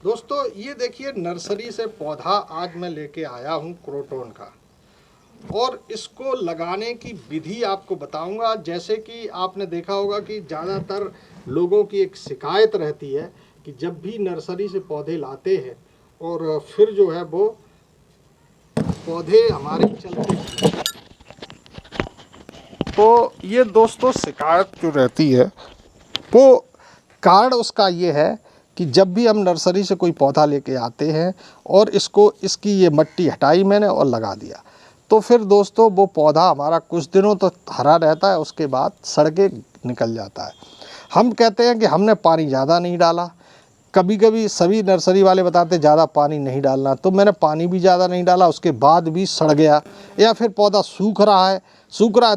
दोस्तों ये देखिए नर्सरी से पौधा आज मैं लेके आया हूँ क्रोटोन का, और इसको लगाने की विधि आपको बताऊंगा। जैसे कि आपने देखा होगा कि ज़्यादातर लोगों की एक शिकायत रहती है कि जब भी नर्सरी से पौधे लाते हैं और फिर जो है वो पौधे हमारे चलते हैं, तो ये दोस्तों शिकायत जो रहती है वो कारण उसका ये है कि जब भी हम नर्सरी से कोई पौधा लेके आते हैं और इसकी ये मट्टी हटाई मैंने और लगा दिया, तो फिर दोस्तों वो पौधा हमारा कुछ दिनों तो हरा रहता है, उसके बाद सड़ के निकल जाता है। हम कहते हैं कि हमने पानी ज़्यादा नहीं डाला, कभी कभी सभी नर्सरी वाले बताते ज़्यादा पानी नहीं डालना, तो मैंने पानी भी ज़्यादा नहीं डाला, उसके बाद भी सड़ गया, या फिर पौधा सूख रहा है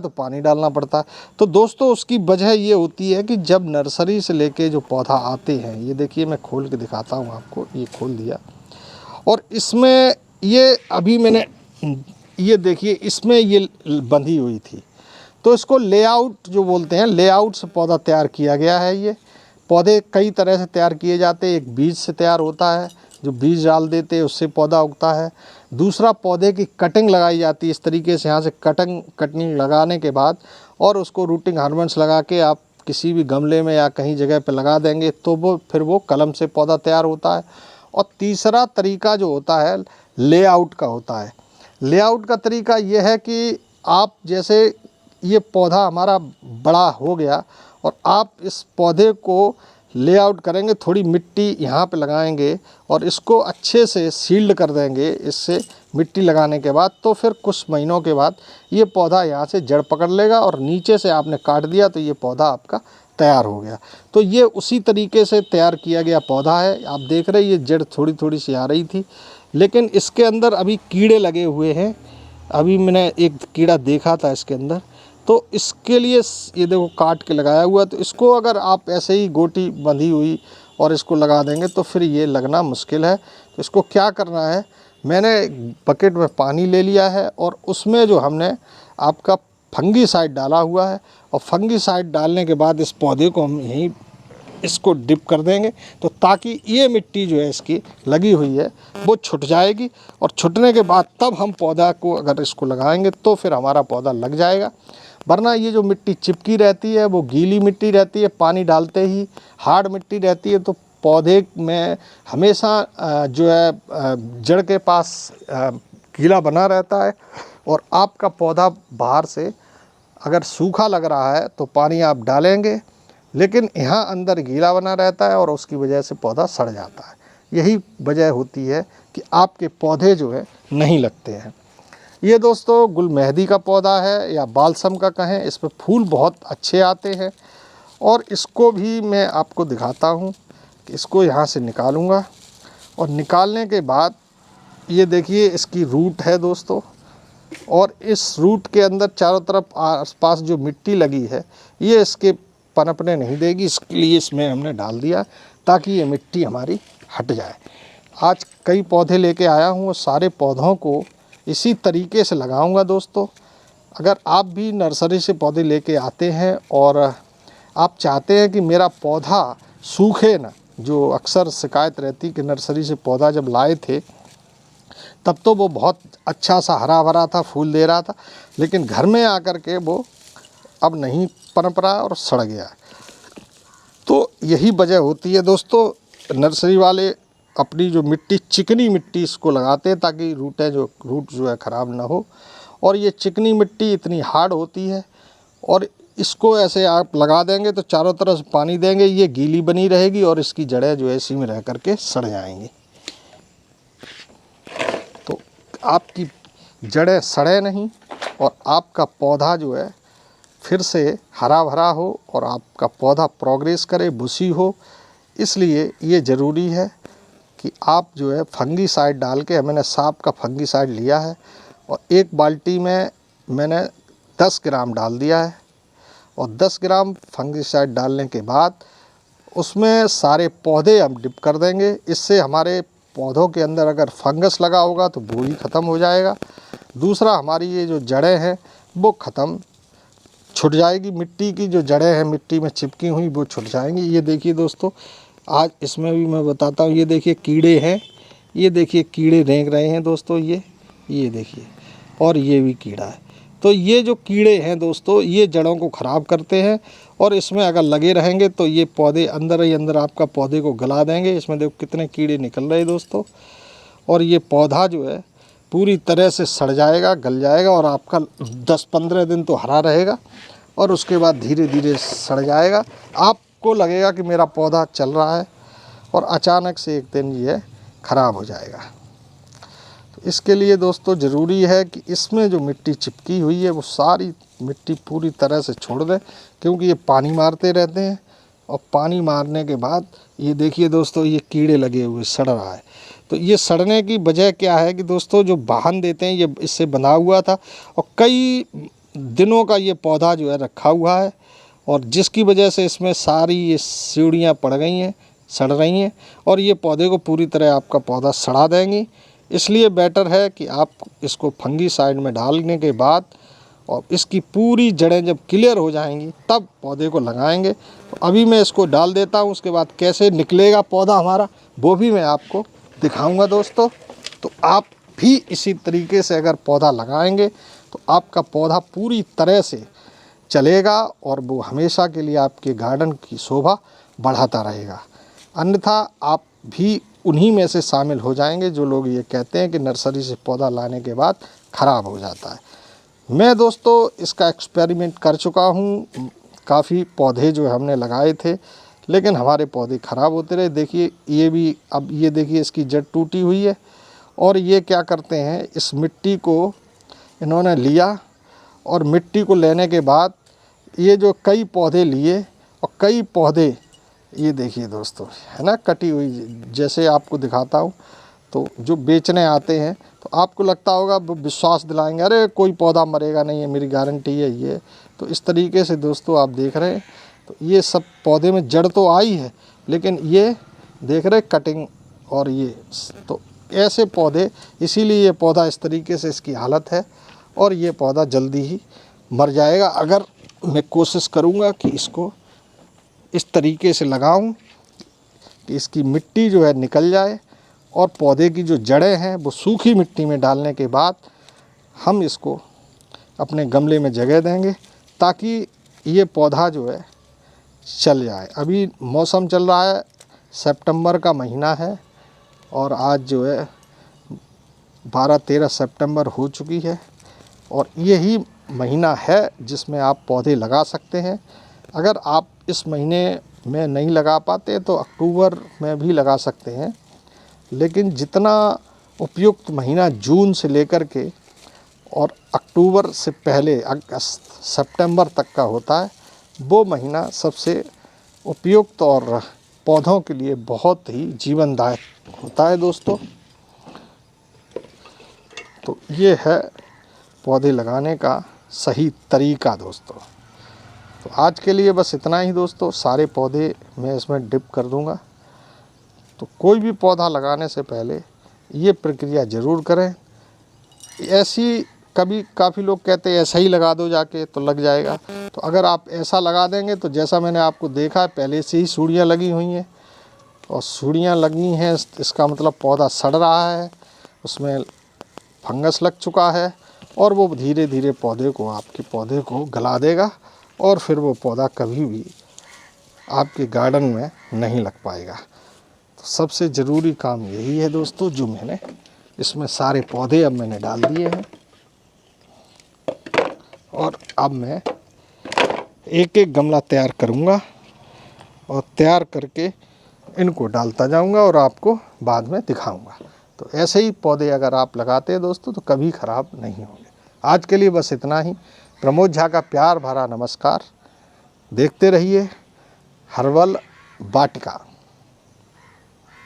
तो पानी डालना पड़ता है। तो दोस्तों उसकी वजह ये होती है कि जब नर्सरी से लेके जो पौधा आते हैं, ये देखिए मैं खोल के दिखाता हूँ आपको, ये खोल दिया, और इसमें ये अभी मैंने ये देखिए इसमें ये बंधी हुई थी, तो इसको लेआउट जो बोलते हैं, लेआउट से पौधा तैयार किया गया है। ये पौधे कई तरह से तैयार किए जाते हैं। एक बीज से तैयार होता है, जो बीज डाल देते हैं उससे पौधा उगता है। दूसरा पौधे की कटिंग लगाई जाती है इस तरीके से, यहाँ से कटिंग लगाने के बाद और उसको रूटिंग हार्मोन्स लगा के आप किसी भी गमले में या कहीं जगह पे लगा देंगे तो वो कलम से पौधा तैयार होता है। और तीसरा तरीका जो होता है लेआउट का होता है। लेआउट का तरीका ये है कि आप जैसे ये पौधा हमारा बड़ा हो गया और आप इस पौधे को लेआउट करेंगे, थोड़ी मिट्टी यहाँ पे लगाएंगे और इसको अच्छे से सील्ड कर देंगे इससे मिट्टी लगाने के बाद, तो फिर कुछ महीनों के बाद ये पौधा यहाँ से जड़ पकड़ लेगा और नीचे से आपने काट दिया तो ये पौधा आपका तैयार हो गया। तो ये उसी तरीके से तैयार किया गया पौधा है। आप देख रहे हैं ये जड़ थोड़ी थोड़ी सी आ रही थी, लेकिन इसके अंदर अभी कीड़े लगे हुए हैं। अभी मैंने एक कीड़ा देखा था इसके अंदर, तो इसके लिए ये देखो काट के लगाया हुआ। तो इसको अगर आप ऐसे ही गोटी बंधी हुई और इसको लगा देंगे तो फिर ये लगना मुश्किल है। तो इसको क्या करना है, मैंने बकेट में पानी ले लिया है और उसमें जो हमने आपका फंगीसाइड डाला हुआ है, और फंगीसाइड डालने के बाद इस पौधे को हम यहीं इसको डिप कर देंगे, तो ताकि ये मिट्टी जो है इसकी लगी हुई है वो छूट जाएगी, और छूटने के बाद तब हम पौधा को अगर इसको लगाएंगे तो फिर हमारा पौधा लग जाएगा। वरना ये जो मिट्टी चिपकी रहती है वो गीली मिट्टी रहती है, पानी डालते ही हार्ड मिट्टी रहती है, तो पौधे में हमेशा जो है जड़ के पास गीला बना रहता है। और आपका पौधा बाहर से अगर सूखा लग रहा है तो पानी आप डालेंगे, लेकिन यहाँ अंदर गीला बना रहता है और उसकी वजह से पौधा सड़ जाता है। यही वजह होती है कि आपके पौधे जो है नहीं लगते हैं। ये दोस्तों गुलमेहदी का पौधा है या बालसम का कहें, इस पर फूल बहुत अच्छे आते हैं। और इसको भी मैं आपको दिखाता हूँ कि इसको यहाँ से निकालूँगा, और निकालने के बाद ये देखिए इसकी रूट है दोस्तों, और इस रूट के अंदर चारों तरफ आसपास जो मिट्टी लगी है ये इसके पनपने नहीं देगी, इसके लिए इसमें हमने डाल दिया ताकि ये मिट्टी हमारी हट जाए। आज कई पौधे लेके आया हूँ और सारे पौधों को इसी तरीके से लगाऊंगा दोस्तों। अगर आप भी नर्सरी से पौधे लेके आते हैं और आप चाहते हैं कि मेरा पौधा सूखे ना, जो अक्सर शिकायत रहती कि नर्सरी से पौधा जब लाए थे तब तो वो बहुत अच्छा सा हरा भरा था, फूल दे रहा था, लेकिन घर में आकर के वो अब नहीं पनप रहा और सड़ गया। तो यही वजह होती है दोस्तों, नर्सरी वाले अपनी जो मिट्टी, चिकनी मिट्टी इसको लगाते हैं ताकि रूट जो है ख़राब ना हो। और ये चिकनी मिट्टी इतनी हार्ड होती है, और इसको ऐसे आप लगा देंगे तो चारों तरफ पानी देंगे, ये गीली बनी रहेगी और इसकी जड़ें जो है इसी में रह करके सड़ जाएंगी। तो आपकी जड़ें सड़े नहीं और आपका पौधा जो है फिर से हरा भरा हो और आपका पौधा प्रोग्रेस करे, बुशी हो। इसलिए ये ज़रूरी है कि आप जो है फंगीसाइड डाल के, मैंने सांप का फंगीसाइड लिया है और एक बाल्टी में मैंने 10 ग्राम डाल दिया है, और 10 ग्राम फंगीसाइड डालने के बाद उसमें सारे पौधे हम डिप कर देंगे। इससे हमारे पौधों के अंदर अगर फंगस लगा होगा तो वो भी ख़त्म हो जाएगा। दूसरा, हमारी ये जो जड़ें हैं वो ख़त्म छूट जाएगी, मिट्टी की जो जड़ें हैं मिट्टी में चिपकी हुई वो छूट जाएंगी। ये देखिए दोस्तों, आज इसमें भी मैं बताता हूँ। ये देखिए कीड़े हैं, ये देखिए कीड़े रेंग रहे हैं दोस्तों, ये देखिए, और ये भी कीड़ा है। तो ये जो कीड़े हैं दोस्तों, ये जड़ों को ख़राब करते हैं, और इसमें अगर लगे रहेंगे तो ये पौधे अंदर ही अंदर आपका पौधे को गला देंगे। इसमें देखो कितने कीड़े निकल रहे हैं दोस्तों, और ये पौधा जो है पूरी तरह से सड़ जाएगा, गल जाएगा, और आपका 10-15 दिन तो हरा रहेगा, और उसके बाद धीरे धीरे सड़ जाएगा। आपको लगेगा कि मेरा पौधा चल रहा है, और अचानक से एक दिन ये ख़राब हो जाएगा। तो इसके लिए दोस्तों ज़रूरी है कि इसमें जो मिट्टी चिपकी हुई है वो सारी मिट्टी पूरी तरह से छोड़ दें, क्योंकि ये पानी मारते रहते हैं, और पानी मारने के बाद ये देखिए दोस्तों, ये कीड़े लगे हुए सड़ रहा है। तो ये सड़ने की वजह क्या है कि दोस्तों जो वाहन देते हैं ये इससे बंधा हुआ था, और कई दिनों का ये पौधा जो है रखा हुआ है, और जिसकी वजह से इसमें सारी ये सीढ़ियाँ पड़ गई हैं, सड़ रही हैं, और ये पौधे को पूरी तरह आपका पौधा सड़ा देंगी। इसलिए बेटर है कि आप इसको फंगीसाइड में डालने के बाद और इसकी पूरी जड़ें जब क्लियर हो जाएंगी तब पौधे को लगाएंगे। तो अभी मैं इसको डाल देता हूँ, उसके बाद कैसे निकलेगा पौधा हमारा वो भी मैं आपको दिखाऊंगा दोस्तों। तो आप भी इसी तरीके से अगर पौधा लगाएंगे तो आपका पौधा पूरी तरह से चलेगा, और वो हमेशा के लिए आपके गार्डन की शोभा बढ़ाता रहेगा। अन्यथा आप भी उन्हीं में से शामिल हो जाएंगे जो लोग ये कहते हैं कि नर्सरी से पौधा लाने के बाद ख़राब हो जाता है। मैं दोस्तों इसका एक्सपेरिमेंट कर चुका हूँ। काफ़ी पौधे जो हमने लगाए थे, लेकिन हमारे पौधे ख़राब होते रहे। देखिए ये भी, अब ये देखिए इसकी जड़ टूटी हुई है, और ये क्या करते हैं, इस मिट्टी को इन्होंने लिया, और मिट्टी को लेने के बाद ये जो कई पौधे लिए, और कई पौधे ये देखिए दोस्तों, है ना, कटी हुई, जैसे आपको दिखाता हूँ। तो जो बेचने आते हैं तो आपको लगता होगा वो विश्वास दिलाएंगे, अरे कोई पौधा मरेगा नहीं है, मेरी गारंटी है ये। तो इस तरीके से दोस्तों आप देख रहे हैं, तो ये सब पौधे में जड़ तो आई है, लेकिन ये देख रहे कटिंग, और ये तो ऐसे पौधे, इसीलिए ये पौधा इस तरीके से इसकी हालत है, और ये पौधा जल्दी ही मर जाएगा। अगर मैं कोशिश करूँगा कि इसको इस तरीके से लगाऊं कि इसकी मिट्टी जो है निकल जाए, और पौधे की जो जड़ें हैं वो सूखी मिट्टी में डालने के बाद हम इसको अपने गमले में जगह देंगे, ताकि ये पौधा जो है चल जाए। अभी मौसम चल रहा है, सितंबर का महीना है, और आज जो है 12-13 सितंबर हो चुकी है, और यही महीना है जिसमें आप पौधे लगा सकते हैं। अगर आप इस महीने में नहीं लगा पाते तो अक्टूबर में भी लगा सकते हैं, लेकिन जितना उपयुक्त महीना जून से लेकर के और अक्टूबर से पहले अगस्त सितंबर तक का होता है, वो महीना सबसे उपयुक्त और पौधों के लिए बहुत ही जीवनदायक होता है दोस्तों। तो ये है पौधे लगाने का सही तरीका दोस्तों। तो आज के लिए बस इतना ही दोस्तों। सारे पौधे मैं इसमें डिप कर दूंगा। तो कोई भी पौधा लगाने से पहले ये प्रक्रिया ज़रूर करें। ऐसी कभी काफ़ी लोग कहते हैं ऐसा ही लगा दो जाके तो लग जाएगा, तो अगर आप ऐसा लगा देंगे तो जैसा मैंने आपको देखा है पहले से ही सूढ़ियाँ लगी हुई हैं, और सूढ़ियाँ लगी हैं इसका मतलब पौधा सड़ रहा है, उसमें फंगस लग चुका है, और वो धीरे धीरे पौधे को, आपके पौधे को गला देगा, और फिर वो पौधा कभी भी आपके गार्डन में नहीं लग पाएगा। तो सबसे ज़रूरी काम यही है दोस्तों, जो मैंने इसमें सारे पौधे अब मैंने डाल दिए हैं, और अब मैं एक एक गमला तैयार करूँगा, और तैयार करके इनको डालता जाऊँगा और आपको बाद में दिखाऊँगा। तो ऐसे ही पौधे अगर आप लगाते हैं दोस्तों तो कभी ख़राब नहीं होंगे। आज के लिए बस इतना ही। प्रमोद झा का प्यार भरा नमस्कार। देखते रहिए हर्बल वाटिका।